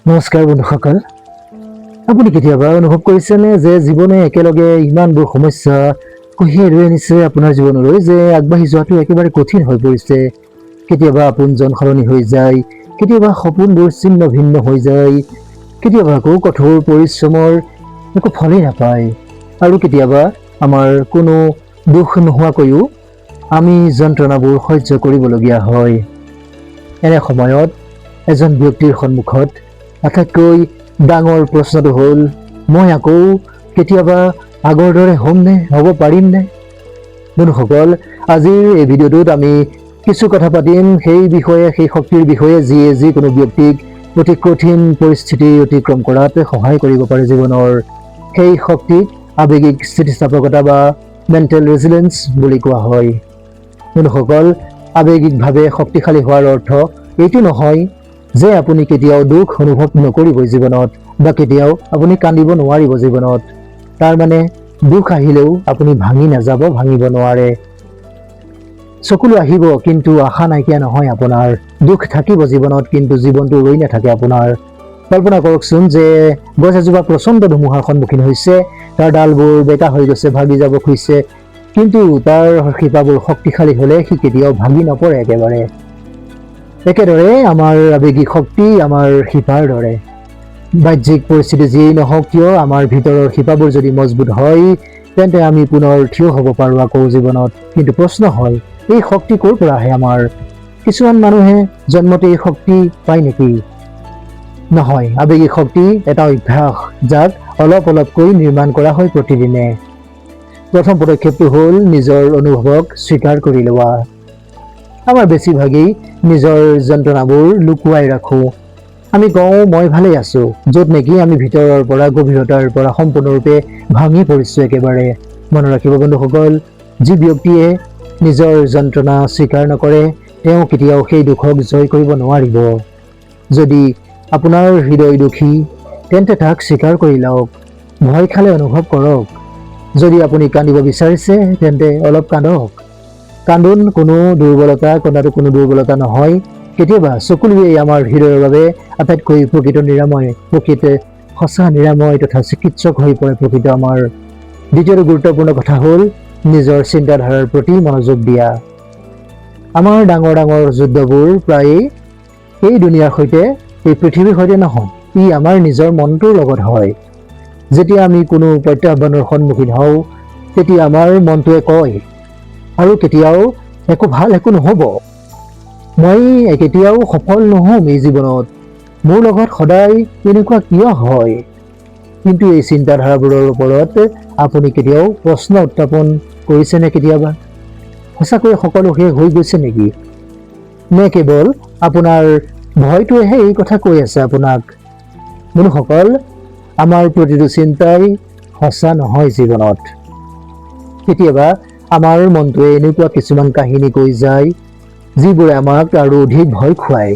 নমস্কাৰ বন্ধুসকল, আপুনি কেতিয়াবা অনুভৱ কৰিছেনে যে জীৱনে একেলগে ইমানবোৰ সমস্যা কঢ়িয়াই লৈ আনিছে আপোনাৰ জীৱনলৈ যে আগবাঢ়ি যোৱাটো একেবাৰে কঠিন হৈ পৰিছে। কেতিয়াবা আপোনজন সলনি হৈ যায়, কেতিয়াবা সপোনবোৰ ছিন্ন ভিন্ন হৈ যায়, কেতিয়াবা আকৌ কঠোৰ পৰিশ্ৰমৰ একো ফলেই নাপায়, আৰু কেতিয়াবা আমাৰ কোনো দুখ নোহোৱাকৈও আমি যন্ত্ৰণাবোৰ সহ্য কৰিবলগীয়া হয়। এনে সময়ত এজন ব্যক্তিৰ সন্মুখত আটাইতকৈ ডাঙৰ প্ৰশ্নটো হ'ল, মই আকৌ কেতিয়াবা আগৰ দৰে হ'ব পাৰিমনে? বন্ধুসকল, আজিৰ এই ভিডিঅ'টোত আমি কিছু কথা পাতিম সেই শক্তিৰ বিষয়ে যিয়ে যিকোনো ব্যক্তিক অতি কঠিন পৰিস্থিতি অতিক্ৰম কৰাত সহায় কৰিব পাৰে। জীৱনৰ সেই শক্তিক আৱেগিক স্থিতিস্থাপকতা বা মেণ্টেল ৰেজিলেঞ্চ বুলি কোৱা হয়। বন্ধুসকল, আৱেগিকভাৱে শক্তিশালী হোৱাৰ অৰ্থ এইটো নহয় যে আপুনি কেতিয়াও দুখ অনুভৱ নকৰিবই জীৱনত, বা কেতিয়াও আপুনি কান্দিব নোৱাৰিব জীৱনত। তাৰ মানে দুখ আহিলেও আপুনি ভাঙি নাযাব, ভাঙিব নোৱাৰে। চকুলো আহিব কিন্তু আশা নাইকিয়া নহয় আপোনাৰ। দুখ থাকিব জীৱনত কিন্তু জীৱনটো ৰৈ নাথাকে আপোনাৰ। কল্পনা কৰকচোন যে গছ এজোপা প্ৰচণ্ড ধুমুহাৰ সন্মুখীন হৈছে, তাৰ ডালবোৰ বেকা হৈ গৈছে, ভাগি যাব খুজিছে, কিন্তু তাৰ শিপাবোৰ শক্তিশালী হ'লে সি কেতিয়াও ভাগি নপৰে একেবাৰে। একেদৰে আমাৰ আৱেগিক শক্তি আমাৰ শিপাৰ দৰে। বাহ্যিক পৰিস্থিতি যিয়েই নহওক কিয়, আমাৰ ভিতৰৰ শিপাবোৰ যদি মজবুত হয় তেন্তে আমি পুনৰ থিয় হ'ব পাৰোঁ আকৌ জীৱনত। কিন্তু প্ৰশ্ন হয়, এই শক্তি ক'ৰ পৰা আহে আমাৰ? কিছুমান মানুহে জন্মতে এই শক্তি পায় নেকি? নহয়, আৱেগিক শক্তি এটা অভ্যাস যাক অলপ অলপকৈ নিৰ্মাণ কৰা হয় প্ৰতিদিনে। প্ৰথম পদক্ষেপটো হ'ল নিজৰ অনুভৱক স্বীকাৰ কৰি লোৱা। আমাৰ বেছিভাগেই নিজৰ যন্ত্ৰণাবোৰ লুকুৱাই ৰাখোঁ। আমি কওঁ মই ভালেই আছোঁ, য'ত নেকি আমি ভিতৰৰ পৰা গভীৰতাৰ পৰা সম্পূৰ্ণৰূপে ভাঙি পৰিছোঁ একেবাৰে। মনত ৰাখিব বন্ধুসকল, যি ব্যক্তিয়ে নিজৰ যন্ত্ৰণা স্বীকাৰ নকৰে তেওঁ কেতিয়াও সেই দুখক জয় কৰিব নোৱাৰিব। যদি আপোনাৰ হৃদয় দুখী তেন্তে তাক স্বীকাৰ কৰি লওক, ভয় খালে অনুভৱ কৰক। যদি আপুনি কান্দিব বিচাৰিছে তেন্তে অলপ কান্দক। কান্দোন কোনো দুৰ্বলতা নহয়। কেতিয়াবা চকুলোৱেই আমাৰ হৃদয়ৰ বাবে আটাইতকৈ প্ৰকৃত নিৰাময়, সঁচা নিৰাময় তথা চিকিৎসক হৈ পৰে প্ৰকৃত আমাৰ। দ্বিতীয়টো গুৰুত্বপূৰ্ণ কথা হ'ল নিজৰ চিন্তাধাৰাৰ প্ৰতি মনোযোগ দিয়া। আমাৰ ডাঙৰ ডাঙৰ যুদ্ধবোৰ প্ৰায়ে এই দুনিয়াৰ সৈতে, এই পৃথিৱীৰ সৈতে নহয়, ই আমাৰ নিজৰ মনটোৰ লগত হয়। যেতিয়া আমি কোনো প্ৰত্যাহ্বানৰ সন্মুখীন হওঁ তেতিয়া আমাৰ মনটোৱে কয়, আৰু কেতিয়াও একো নহ'ব, মই কেতিয়াও সফল নহ'ম এই জীৱনত, মোৰ লগত সদায় এনেকুৱা কিয় হয়? কিন্তু এই চিন্তাধাৰাবোৰৰ ওপৰত আপুনি কেতিয়াও প্ৰশ্ন উত্থাপন কৰিছেনে? কেতিয়াবা সঁচাকৈয়ে সকলো শেষ হৈ গৈছে নেকি? নে কেৱল আপোনাৰ ভয়টোৱেহে এই কথা কৈ আছে আপোনাক? বন্ধুসকল, আমাৰ প্ৰতিটো চিন্তাই সঁচা নহয় জীৱনত। কেতিয়াবা আমাৰ মনটোৱে এনেকুৱা কিছুমান কাহিনী কৈ যায় যিবোৰে আমাক আৰু অধিক ভয় খুৱায়।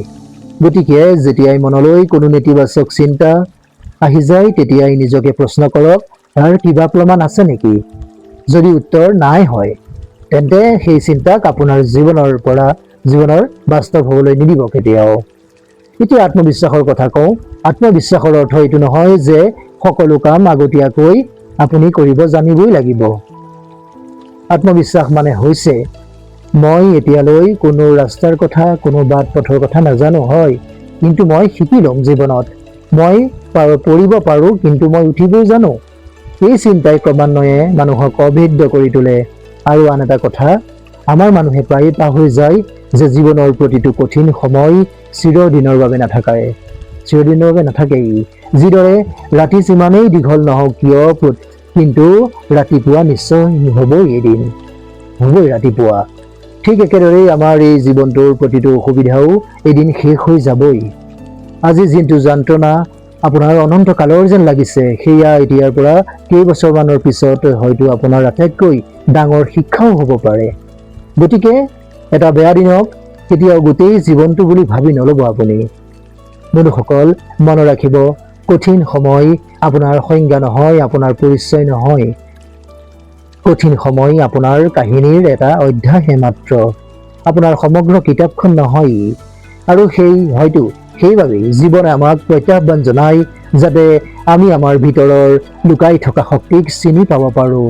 গতিকে যেতিয়াই মনলৈ কোনো নেতিবাচক চিন্তা আহি যায় তেতিয়াই নিজকে প্ৰশ্ন কৰক, তাৰ কিবা প্ৰমাণ আছে নেকি? যদি উত্তৰ নাই হয় তেন্তে সেই চিন্তাক আপোনাৰ জীৱনৰ বাস্তৱ হ'বলৈ নিদিব কেতিয়াও। এতিয়া আত্মবিশ্বাসৰ কথা কওঁ। আত্মবিশ্বাসৰ অৰ্থ এইটো নহয় যে সকলো কাম আগতীয়াকৈ আপুনি কৰিব জানিবই লাগিব। আত্মবিশ্বাস মানে হৈছে, মই এতিয়ালৈ কোনো ৰাস্তাৰ কথা, কোনো বাট পথৰ কথা নাজানো হয়, কিন্তু মই শিকি ল'ম জীৱনত। মই পৰিব পাৰোঁ কিন্তু মই উঠিবও জানো। এই চিন্তাই ক্ৰমান্বয়ে মানুহক অভেদ্য কৰি তোলে। আৰু আন এটা কথা, আমাৰ মানুহে প্ৰায়ে পাহৰি যায় যে জীৱনৰ প্ৰতিটো কঠিন সময় চিৰদিনৰ বাবে নাথাকেই। যিদৰে ৰাতি যিমানেই দীঘল নহওক কিয়, কিন্তু ৰাতিপুৱা নিশ্চয় হ'বই ৰাতিপুৱা। ঠিক একেদৰেই আমাৰ এই জীৱনটোৰ প্ৰতিটো অসুবিধাও এদিন শেষ হৈ যাবই। আজি যিটো যন্ত্ৰণা আপোনাৰ অনন্ত কালৰ যেন লাগিছে, সেয়া এতিয়াৰ পৰা কেইবছৰমানৰ পিছত হয়তো আপোনাৰ আটাইতকৈ ডাঙৰ শিক্ষাও হ'ব পাৰে। গতিকে এটা বেয়া দিনক কেতিয়াও গোটেই জীৱনটো বুলি ভাবি নল'ব আপুনি। বন্ধুসকল, মনত ৰাখিব, কঠিন সময় আপোনাৰ সংজ্ঞা নহয়, আপোনাৰ পৰিচয় নহয়। কঠিন সময় আপোনাৰ কাহিনীৰ এটা অধ্যায়হে মাত্ৰ, আপোনাৰ সমগ্ৰ কিতাপখন নহয়। আৰু হয়তো সেইবাবেই জীৱনে আমাক প্ৰত্যাহ্বান জনায় যাতে আমি আমাৰ ভিতৰৰ লুকাই থকা শক্তিক চিনি পাব পাৰোঁ,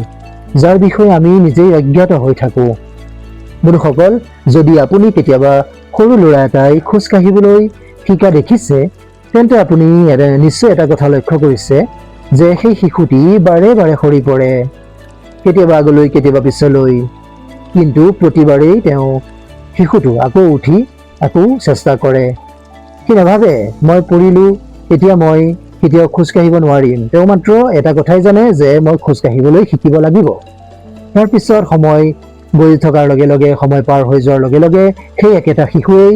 যাৰ বিষয়ে আমি নিজেই অজ্ঞাত হৈ থাকোঁ। বন্ধুসকল, যদি আপুনি কেতিয়াবা সৰু ল'ৰা এটাই খোজ কাঢ়িবলৈ শিকা দেখিছে, তেন্তে আপুনি নিশ্চয় এটা কথা লক্ষ্য কৰিছে যে সেই শিশুটি বাৰে বাৰে সৰি পৰে, কেতিয়াবা আগলৈ কেতিয়াবা পিছলৈ, কিন্তু প্ৰতিবাৰেই শিশুটো আকৌ উঠি আকৌ চেষ্টা কৰে। সি নাভাবে মই পৰিলোঁ, এতিয়া মই কেতিয়াও খোজ কাঢ়িব নোৱাৰিম। তেওঁ মাত্ৰ এটা কথাই জানে যে মই খোজ কাঢ়িবলৈ শিকিব লাগিব। তাৰ পিছত সময় গৈ থকাৰ লগে লগে, সময় পাৰ হৈ যোৱাৰ লগে লগে সেই একেটা শিশুৱেই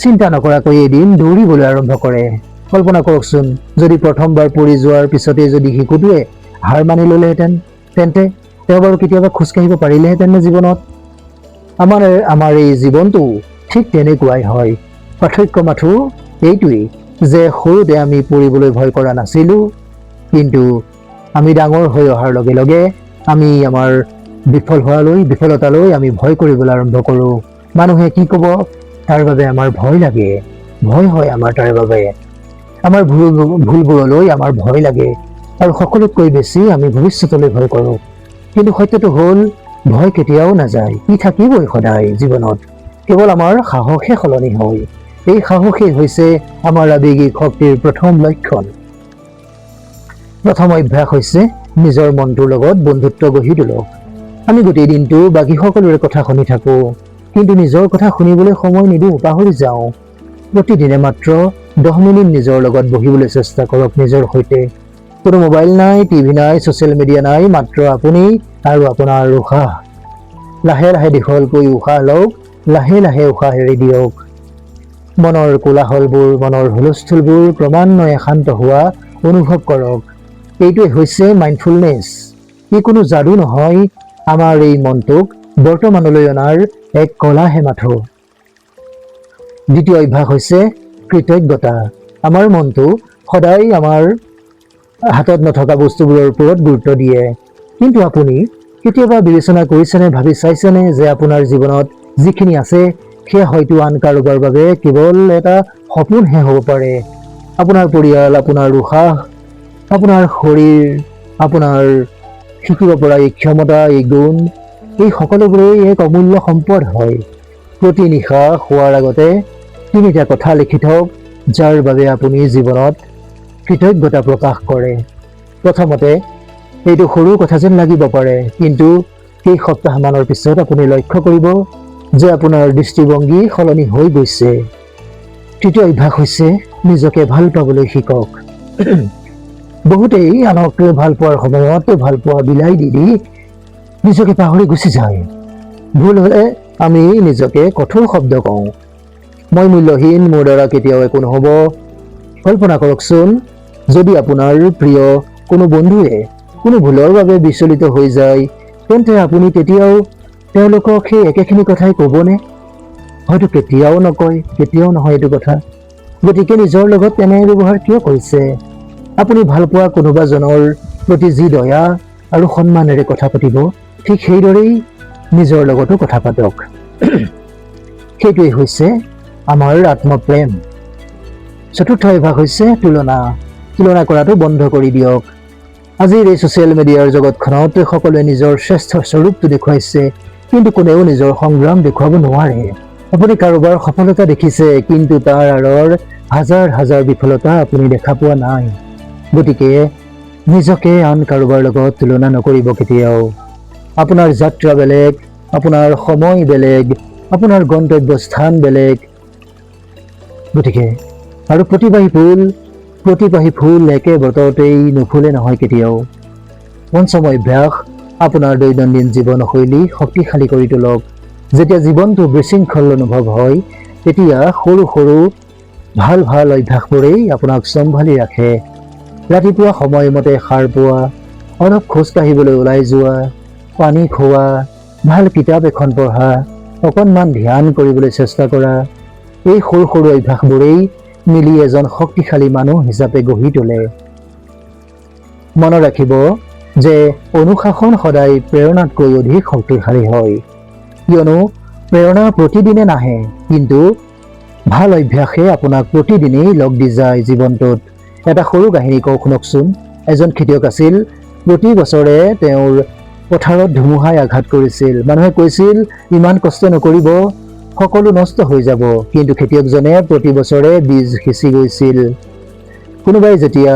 চিন্তা নকৰাকৈ এদিন দৌৰিবলৈ আৰম্ভ কৰে। কল্পনা কৰকচোন, যদি প্ৰথমবাৰ পৰি যোৱাৰ পিছতেই যদি শিশুটোৱে হাৰ মানি ল'লেহেঁতেন, তেন্তে তেওঁ বাৰু কেতিয়াবা খোজ কাঢ়িব পাৰিলেহেঁতেন নে জীৱনত? আমাৰ এই জীৱনটো ঠিক তেনেকুৱাই হয়। পাৰ্থক্য মাথো এইটোৱেই যে সৰুতে আমি পৰিবলৈ ভয় কৰা নাছিলোঁ, কিন্তু আমি ডাঙৰ হৈ অহাৰ লগে লগে আমি আমাৰ বিফলতালৈ আমি ভয় কৰিবলৈ আৰম্ভ কৰোঁ। মানুহে কি ক'ব তাৰ বাবে আমাৰ ভয় লাগে, ভয় হয় আমাৰ তাৰ বাবে। আমাৰ ভুলবোৰলৈ আমাৰ ভয় লাগে, আৰু সকলোতকৈ বেছি আমি ভৱিষ্যতলৈ ভয় কৰোঁ। কিন্তু সত্যটো হ'ল, ভয় কেতিয়াও নাযায়, ই থাকিবই সদায় জীৱনত। কেৱল আমাৰ সাহসহে সলনি হয়। এই সাহসেই হৈছে আমাৰ আৱেগিক শক্তিৰ প্ৰথম লক্ষণ। প্ৰথম অভ্যাস হৈছে নিজৰ মনটোৰ লগত বন্ধুত্ব গঢ়ি তোলক। আমি গোটেই দিনটো বাকী সকলোৰে কথা শুনি থাকোঁ, কিন্তু নিজৰ কথা শুনিবলৈ সময় নিদিওঁ, পাহৰি যাওঁ। প্ৰতিদিনে মাত্ৰ 10 মিনিট নিজৰ লগত বহিবলৈ চেষ্টা কৰক, নিজৰ সৈতে। কোনো মোবাইল নাই, টিভি নাই, ছ'চিয়েল মিডিয়া নাই, মাত্ৰ আপুনি আৰু আপোনাৰ উশাহ। লাহে লাহে দীঘলকৈ উশাহ লওক, লাহে লাহে উশাহ এৰি দিয়ক। মনৰ কোলাহলবোৰ, মনৰ হুলস্থুলবোৰ ক্ৰমান্বয়ে শান্ত হোৱা অনুভৱ কৰক। এইটোৱে হৈছে মাইণ্ডফুলনেছ। ই কোনো যাদু নহয়, আমাৰ এই মনটোক বৰ্তমানলৈ অনাৰ এক কলাহে মাথো। দ্বিতীয় অভ্যাস হৈছে কৃতজ্ঞতা। আমাৰ মনটো সদায় আমাৰ হাতত নথকা বস্তুবোৰৰ ওপৰত গুৰুত্ব দিয়ে, কিন্তু আপুনি কেতিয়াবা বিবেচনা কৰিছেনে, ভাবি চাইছেনে যে আপোনাৰ জীৱনত যিখিনি আছে সেয়া হয়তো আন কাৰোবাৰ বাবে কেৱল এটা সপোনহে হ'ব পাৰে। আপোনাৰ পৰিয়াল, আপোনাৰ উশাহ, আপোনাৰ শৰীৰ, আপোনাৰ শিকিব পৰা এই ক্ষমতা, এই গুণ, এই সকলোবোৰেই এক অমূল্য সম্পদ হয়। প্ৰতি নিশা শোৱাৰ আগতে 3টা কথা লিখি থওক, যাৰ বাবে আপুনি জীৱনত কৃতজ্ঞতা প্ৰকাশ কৰে। প্ৰথমতে এইটো সৰু কথা যেন লাগিব পাৰে, কিন্তু কেইসপ্তাহমানৰ পিছত আপুনি লক্ষ্য কৰিব যে আপোনাৰ দৃষ্টিভংগী সলনি হৈ গৈছে। তৃতীয় অভ্যাস হৈছে নিজকে ভাল পাবলৈ শিকক। বহুতেই আনক ভাল পোৱাৰ সময়ত ভাল পোৱা বিলাই দি নিজকে পাহৰি গুচি যায়। ভুল হ'লে আমি নিজকে কঠোৰ শব্দ কওঁ, মই মূল্যহীন, মোৰ দ্বাৰা কেতিয়াও একো নহ'ব। কল্পনা কৰকচোন, যদি আপোনাৰ প্ৰিয় কোনো বন্ধুৱে কোনো ভুলৰ বাবে বিচলিত হৈ যায়, তেন্তে আপুনি তেতিয়াও তেওঁলোকক সেই একেখিনি কথাই ক'বনে? হয়তো কেতিয়াও নকয়, কেতিয়াও নহয় এইটো কথা। গতিকে নিজৰ লগত তেনে ব্যৱহাৰ কিয় কৰিছে? আপুনি ভাল পোৱা কোনোবাজনৰ প্ৰতি যি দয়া আৰু সন্মানেৰে কথা পাতিব, ঠিক সেইদৰেই নিজৰ লগতো কথা পাতক। সেইটোৱেই হৈছে আমাৰ আত্মপ্ৰেম। চতুৰ্থ অভ্যাস হৈছে তুলনা কৰাটো বন্ধ কৰি দিয়ক। আজিৰ এই ছ'চিয়েল মিডিয়াৰ জগতখনত সকলোৱে নিজৰ শ্ৰেষ্ঠ স্বৰূপটো দেখুৱাইছে, কিন্তু কোনেও নিজৰ সংগ্ৰাম দেখুৱাব নোৱাৰে। আপুনি কাৰোবাৰ সফলতা দেখিছে, কিন্তু তাৰ আঁৰৰ হাজাৰ হাজাৰ বিফলতা আপুনি দেখা পোৱা নাই। গতিকে নিজকে আন কাৰোবাৰ লগত তুলনা নকৰিব কেতিয়াও। আপোনাৰ যাত্ৰা বেলেগ, আপোনাৰ সময় বেলেগ, আপোনাৰ গন্তব্যস্থান বেলেগ। গতিকে আৰু প্ৰতিবাহী ফুল একে বতৰতেই নুফুলে নহয় কেতিয়াও। পঞ্চম অভ্যাস, আপোনাৰ দৈনন্দিন জীৱনশৈলী শক্তিশালী কৰি তোলক। যেতিয়া জীৱনটো বিশৃংখল অনুভৱ হয়, তেতিয়া সৰু সৰু ভাল অভ্যাসবোৰেই আপোনাক চম্ভালি ৰাখে। ৰাতিপুৱা সময়মতে সাৰ পোৱা, অলপ খোজ কাঢ়িবলৈ ওলাই যোৱা, পানী খোৱা, ভাল কিতাপ এখন পঢ়া, অকণমান ধ্যান কৰিবলৈ চেষ্টা কৰা, এই সৰু সৰু অভ্যাসবোৰেই মিলি এজন শক্তিশালী মানুহ হিচাপে গঢ়ি তোলে। মনত ৰাখিব যে অনুশাসন সদায় প্ৰেৰণাতকৈ অধিক শক্তিশালী হয়, কিয়নো প্ৰেৰণা প্ৰতিদিনে নাহে, কিন্তু ভাল অভ্যাসে আপোনাক প্ৰতিদিনেই লগ দি যায় জীৱনটোত। এটা সৰু কাহিনী কওঁ শুনকচোন। এজন খেতিয়ক আছিল। প্ৰতি বছৰে তেওঁৰ পথাৰত ধুমুহাই আঘাত কৰিছিল। মানুহে কৈছিল, ইমান কষ্ট নকৰিব, সকলো নষ্ট হৈ যাব। কিন্তু খেতিয়কজনে প্ৰতি বছৰে বীজ সিঁচি গৈছিল। কোনোবাই যেতিয়া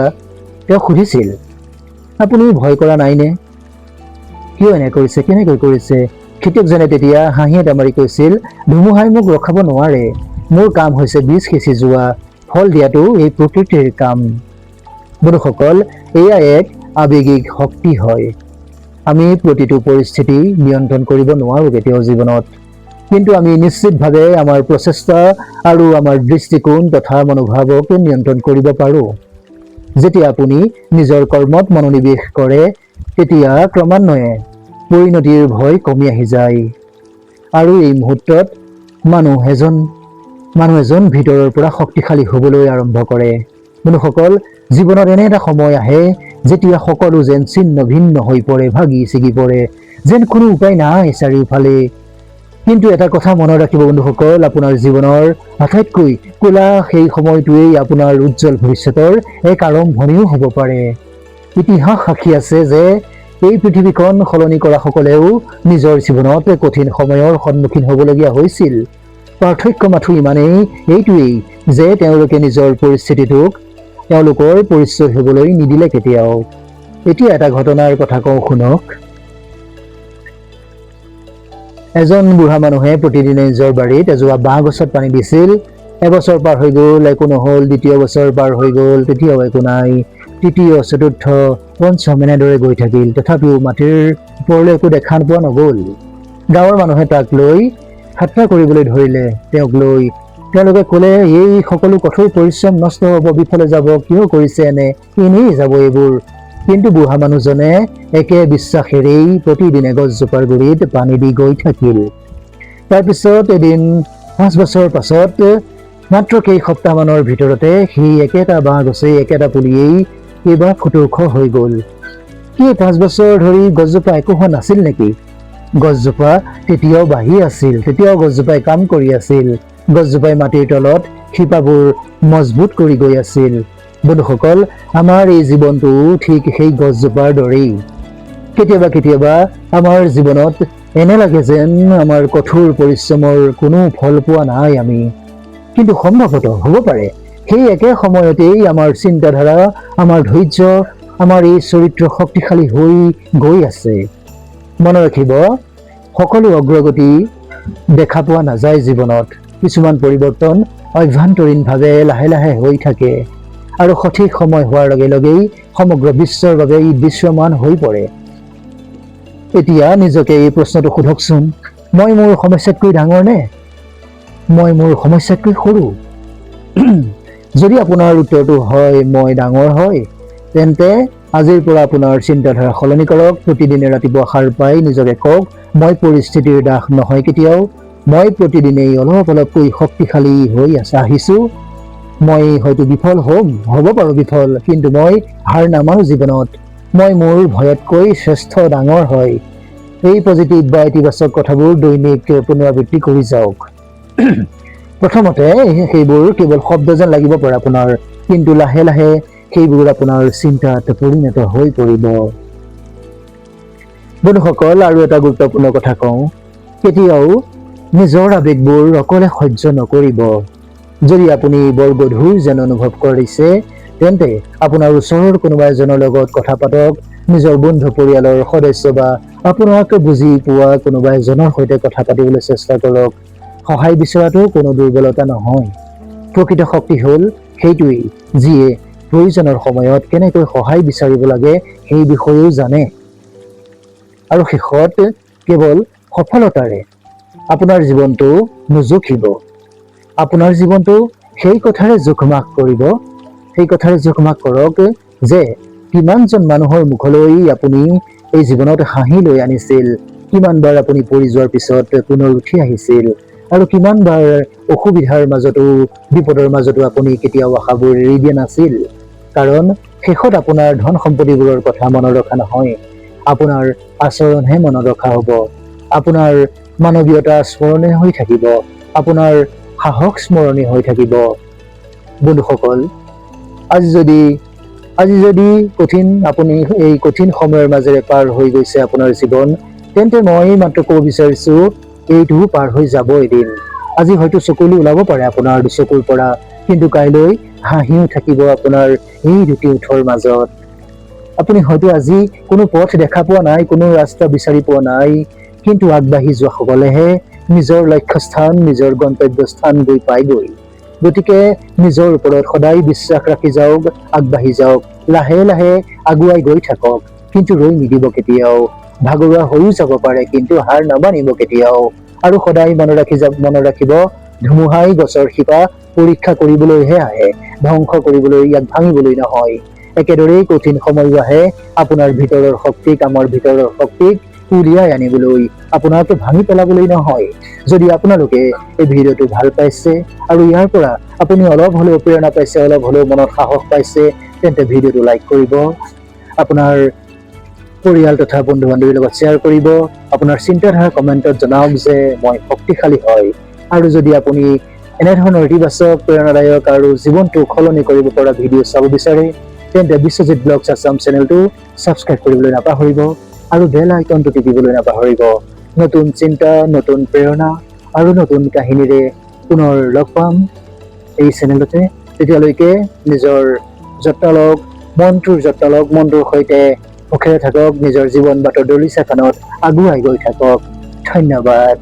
তেওঁক সুধিছিল, আপুনি ভয় কৰা নাইনে? কিয় এনে কৰিছে, কেনেকৈ কৰিছে? খেতিয়কজনে তেতিয়া হাঁহিয়ে তামাৰি কৈছিল, ধুমুহাই মোক ৰখাব নোৱাৰে। মোৰ কাম হৈছে বীজ সিঁচি যোৱা, ফল দিয়াটো এই প্ৰকৃতিৰ কাম। বন্ধুসকল, এয়া এক আৱেগিক শক্তি হয়। আমি প্ৰতিটো পৰিস্থিতি নিয়ন্ত্ৰণ কৰিব নোৱাৰো কেতিয়াও জীৱনত, কিন্তু আমি নিশ্চিতভাৱে আমাৰ প্ৰচেষ্টা আৰু আমাৰ দৃষ্টিকোণ তথা মনোভাৱক নিয়ন্ত্ৰণ কৰিব পাৰো। যেতিয়া আপুনি নিজৰ কৰ্মত মনোনিৱেশ কৰে, তেতিয়া ক্ৰমান্বয়ে পৰিণতিৰ ভয় কমি আহি যায়। আৰু এই মুহূৰ্তত মানুহ এজন ভিতৰৰ পৰা শক্তিশালী হ'বলৈ আৰম্ভ কৰে। বন্ধুসকল, জীৱনত এনে এটা সময় আহে যেতিয়া সকলো যেন ছিন্ন ভিন্ন হৈ পৰে, ভাগি ছিগি পৰে, যেন কোনো উপায় নাই চাৰিওফালে। কিন্তু এটা কথা মনত ৰাখিব বন্ধুসকল, আপোনাৰ জীৱনৰ আটাইতকৈ ক'লা সেই সময়টোৱেই আপোনাৰ উজ্জ্বল ভৱিষ্যতৰ এক আৰম্ভণিও হ'ব পাৰে। ইতিহাস সাক্ষী আছে যে এই পৃথিৱীখন সলনি কৰা সকলেও নিজৰ জীৱনত কঠিন সময়ৰ সন্মুখীন হ'বলগীয়া হৈছিল। পাৰ্থক্য মাথো ইমানেই, এইটোৱেই যে তেওঁলোকে নিজৰ পৰিস্থিতিটোক তেওঁলোকৰ পৰিচয় হ'বলৈ নিদিলে কেতিয়াও। এতিয়া এটা ঘটনাৰ কথা কওঁ শুনক। এজন বুঢ়া মানুহে প্ৰতিদিনে নিজৰ বাৰীত এজোপা বাঁহ গছত পানী দিছিল। এবছৰ পাৰ হৈ গ'ল, একো নহ'ল। দ্বিতীয় বছৰ পাৰ হৈ গ'ল, তেতিয়াও একো নাই। তৃতীয়, চতুৰ্থ, পঞ্চম এনেদৰে গৈ থাকিল। তথাপিও মাটিৰ ওপৰলৈ একো দেখা পোৱা নগ'ল। গাঁৱৰ মানুহে তাক লৈ ঠাট্টা কৰিবলৈ ধৰিলে। তেওঁলোকে ক'লে, এই সকলো কঠোৰ পৰিশ্ৰম নষ্ট হ'ব, বিফলে যাব, কিয় কৰিছে এনে, এনেই যাব এইবোৰ। কিন্তু বুঢ়া মানুহজনে একে বিশ্বাসেৰেই প্ৰতিদিনে গছজোপাৰ গুৰিত পানী দি গৈ থাকিল। তাৰপিছত এদিন 5 বছৰ পাছত, মাত্ৰ কেইসপ্তাহমানৰ ভিতৰতে সেই একেটা বাঁহ গছেই, একেটা পুলিয়েই এইবাৰ ফুটুৰখ হৈ গ'ল। কি 5 বছৰ ধৰি গছজোপা একো হোৱা নাছিল নেকি? গছজোপা তেতিয়াও বাঢ়ি আছিল, তেতিয়াও গছজোপাই কাম কৰি আছিল। গছজোপাই মাটিৰ তলত শিপাবোৰ মজবুত কৰি গৈ আছিল। বন্ধুসকল, আমাৰ এই জীৱনটো ঠিক সেই গছজোপাৰ দৰেই। কেতিয়াবা আমাৰ জীৱনত এনে লাগে যেন আমাৰ কঠোৰ পৰিশ্ৰমৰ কোনো ফল পোৱা নাই আমি। কিন্তু সম্ভৱতঃ হ'ব পাৰে সেই একে সময়তেই আমাৰ চিন্তাধাৰা, আমাৰ ধৈৰ্য, আমাৰ এই চৰিত্ৰ শক্তিশালী হৈ গৈ আছে। মনত ৰাখিব, সকলো অগ্ৰগতি দেখা পোৱা নাযায় জীৱনত। কিছুমান পৰিৱৰ্তন অভ্যন্তৰীণভাৱে লাহে লাহে হৈ থাকে আৰু সঠিক সময় হোৱাৰ লগে লগেই সমগ্ৰ বিশ্বৰ বাবে ই দৃশ্যমান হৈ পৰে। এতিয়া নিজকে এই প্ৰশ্নটো সোধকচোন, মই মোৰ সমস্যাতকৈ ডাঙৰ নে মই মোৰ সমস্যাতকৈ সৰু? যদি আপোনাৰ উত্তৰটো হয় মই ডাঙৰ হয়, তেন্তে আজিৰ পৰা আপোনাৰ চিন্তাধাৰা সলনি কৰক। প্ৰতিদিনে ৰাতিপুৱা সাৰ পাই নিজকে কওক, মই পৰিস্থিতিৰ দাস নহয় কেতিয়াও। মই প্ৰতিদিনেই অলপ অলপকৈ শক্তিশালী হৈ আহিছো। মই হয়তো বিফল হ'ব পাৰো বিফল, কিন্তু মই হাৰ নামানো জীৱনত। মই মোৰ ভয়তকৈ শ্ৰেষ্ঠ ডাঙৰ হয়। এই পজিটিভ বা ইতিবাচক কথাবোৰ দৈনিক পুনৰাবৃত্তি কৰি যাওক। প্ৰথমতে সেইবোৰ কেৱল শব্দ যেন লাগিব পাৰে আপোনাৰ, কিন্তু লাহে লাহে সেইবোৰ আপোনাৰ চিন্তাত পৰিণত হৈ পৰিব। বন্ধুসকল, আৰু এটা গুৰুত্বপূৰ্ণ কথা কওঁ, কেতিয়াও নিজৰ আৱেগবোৰ অকলে সহ্য নকৰিব। যদি আপুনি বৰ গধুৰ যেন অনুভৱ কৰিছে, তেন্তে আপোনাৰ ওচৰৰ কোনোবা এজনৰ লগত কথা পাতক। নিজৰ বন্ধু, পৰিয়ালৰ সদস্য বা আপোনাক বুজি পোৱা কোনোবা এজনৰ সৈতে কথা পাতিবলৈ চেষ্টা কৰক। সহায় বিচৰাটো কোনো দুৰ্বলতা নহয়। প্ৰকৃত শক্তি হ'ল সেইটোৱেই যিয়ে প্ৰয়োজনৰ সময়ত কেনেকৈ সহায় বিচাৰিব লাগে সেই বিষয়েও জানে। আৰু শেষত কেৱল সফলতাৰে আপোনাৰ জীৱনটো নুজুখিব। আপোনাৰ জীৱনটো সেই কথাৰে জোখ-মাখ কৰক যে কিমানজন মানুহৰ মুখলৈ আপুনি এই জীৱনত হাঁহি লৈ আনিছিল, কিমানবাৰ আপুনি পৰি যোৱাৰ পিছত পুনৰ উঠি আহিছিল, আৰু কিমানবাৰ অসুবিধাৰ মাজতো, বিপদৰ মাজতো আপুনি কেতিয়াও আশাবোৰ এৰি দিয়া নাছিল। কাৰণ শেষত আপোনাৰ ধন সম্পত্তিবোৰৰ কথা মনত ৰখা নহয়, আপোনাৰ আচৰণহে মনত ৰখা হ'ব। আপোনাৰ মানৱীয়তা স্মৰণীয় হৈ থাকিব। আপোনাৰ সাহস স্মৰণীয় হৈ থাকিব। বন্ধুসকল, আজি যদি আপুনি এই কঠিন সময়ৰ মাজেৰে পাৰ হৈ গৈছে আপোনাৰ জীৱন, তেন্তে মই মাত্ৰ ক'ব বিচাৰিছো এইটো পাৰ হৈ যাব এদিন। আজি হয়তো চকুলো ওলাব পাৰে আপোনাৰ চকুৰ পৰা, কিন্তু কাইলৈ হাঁহিও থাকিব আপোনাৰ এই দুটি ওঠৰ মাজত। আপুনি হয়তো আজি কোনো পথ দেখা পোৱা নাই, কোনো ৰাস্তা বিচাৰি পোৱা নাই, কিন্তু আগবাঢ়ি যোৱা সকলেহে নিজৰ লক্ষ্যস্থান, নিজৰ গন্তব্যস্থান গৈ পায়গৈ। গতিকে নিজৰ ওপৰত সদায় বিশ্বাস ৰাখি যাওক, আগবাঢ়ি যাওক, লাহে লাহে আগুৱাই গৈ থাকক, কিন্তু ৰৈ নিদিব কেতিয়াও। ভাগৰুৱা হৈও যাব পাৰে, কিন্তু হাৰ নামানিব কেতিয়াও। আৰু সদায় মনত ৰাখিব, ধুমুহাই গছৰ শিপা পৰীক্ষা কৰিবলৈহে আহে, ধ্বংস কৰিবলৈ, ইয়াক ভাঙিবলৈ নহয়। একেদৰেই কঠিন সময়ো আহে আপোনাৰ ভিতৰৰ শক্তিক, আমাৰ ভিতৰৰ শক্তিক উলিয়াই আনিবলৈ, আপোনাক ভাঙি পেলাবলৈ নহয়। যদি আপোনালোকে এই ভিডিঅ'টো ভাল পাইছে আৰু ইয়াৰ পৰা আপুনি অলপ হ'লেও প্ৰেৰণা পাইছে, অলপ হ'লেও মনত সাহস পাইছে, তেন্তে ভিডিঅ'টো লাইক কৰিব, আপোনাৰ পৰিয়াল তথা বন্ধু বান্ধৱীৰ লগত শ্বেয়াৰ কৰিব, আপোনাৰ চিন্তাধাৰা কমেণ্টত জনাওক যে মই শক্তিশালী হয়। আৰু যদি আপুনি এনেধৰণৰ ইতিবাচক, প্ৰেৰণাদায়ক আৰু জীৱনটো সলনি কৰিব পৰা ভিডিঅ' চাব বিচাৰে, তেন্তে বিশ্বজিৎ ব্লগছ আছাম চেনেলটো ছাবস্ক্ৰাইব কৰিবলৈ নাপাহৰিব আৰু বেল আইকনটো টিপিবলৈ নাপাহৰিব। নতুন চিন্তা, নতুন প্ৰেৰণা আৰু নতুন কাহিনীৰে পুনৰ লগ পাম এই চেনেলতে। তেতিয়ালৈকে নিজৰ যত্ন লওক, মনটোৰ যত্ন লওক, মনটোৰ সৈতে সুখেৰে থাকক, নিজৰ জীৱন বাটৰ দলিচাখনত আগুৱাই গৈ থাকক। ধন্যবাদ।